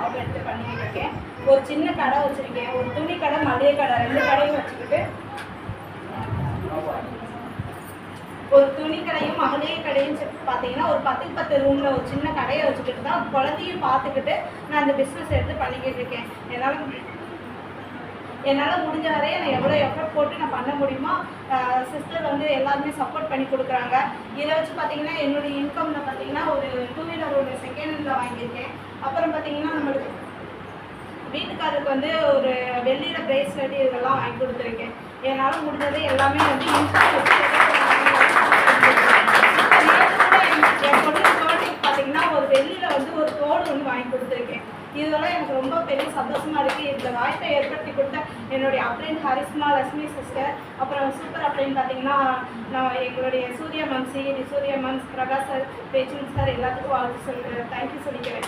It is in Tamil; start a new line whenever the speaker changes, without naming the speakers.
ஜாப் எடுத்து பண்ணிக்கிட்டு இருக்கேன். ஒரு சின்ன கடை வச்சுருக்கேன், ஒரு துணி கடை, மளிகை கடை, 2 கடையும் வச்சுக்கிட்டு ஒரு துணி கடையும் மளிகை கடையும் பார்த்தீங்கன்னா ஒரு 10க்கு 10 ரூமில் ஒரு சின்ன கடையை வச்சுக்கிட்டு தான் குழந்தையும் பார்த்துக்கிட்டு நான் அந்த பிஸ்னஸ் எடுத்து பண்ணிக்கிட்டு இருக்கேன். என்னால் முடிஞ்ச வரைய நான் எவ்வளோ எஃபர்ட் போட்டு நான் பண்ண முடியுமோ சிஸ்டர் வந்து எல்லாருமே சப்போர்ட் பண்ணி கொடுக்குறாங்க. இதை வச்சு பார்த்தீங்கன்னா என்னுடைய இன்கமில் பார்த்தீங்கன்னா ஒரு 2 வீலர் ஒரு செகண்ட் ஹேண்டில் வாங்கியிருக்கேன். அப்புறம் பார்த்தீங்கன்னா நம்மளுக்கு வீட்டுக்காரருக்கு வந்து ஒரு வெள்ளியில் பிரேஸ்லெட் இதெல்லாம் வாங்கி கொடுத்துருக்கேன். என்னால் முடிஞ்சது எல்லாமே வந்து என் பொண்ணு தோட்டத்துக்கு பார்த்தீங்கன்னா ஒரு வெள்ளியில் வந்து ஒரு தோடு ஒன்று வாங்கி கொடுத்துருக்கேன். இதெல்லாம் எனக்கு ரொம்ப பெரிய சந்தோஷமாக இருக்குது. இந்த வாய்ப்பை ஏற்படுத்தி கொடுத்த என்னுடைய அப்ளைன் ஹரிஸ்மா லட்சுமி சிஸ்டர், அப்புறம் சூப்பர் அப்ளைன் பார்த்தீங்கன்னா நான் எங்களுடைய Surya ma'am, Surya ma'am, Prakash sir, பேச்சிங் சார் எல்லாத்துக்கும் வாழ்த்து தேங்க்யூ சொல்லிக்கிறேன்.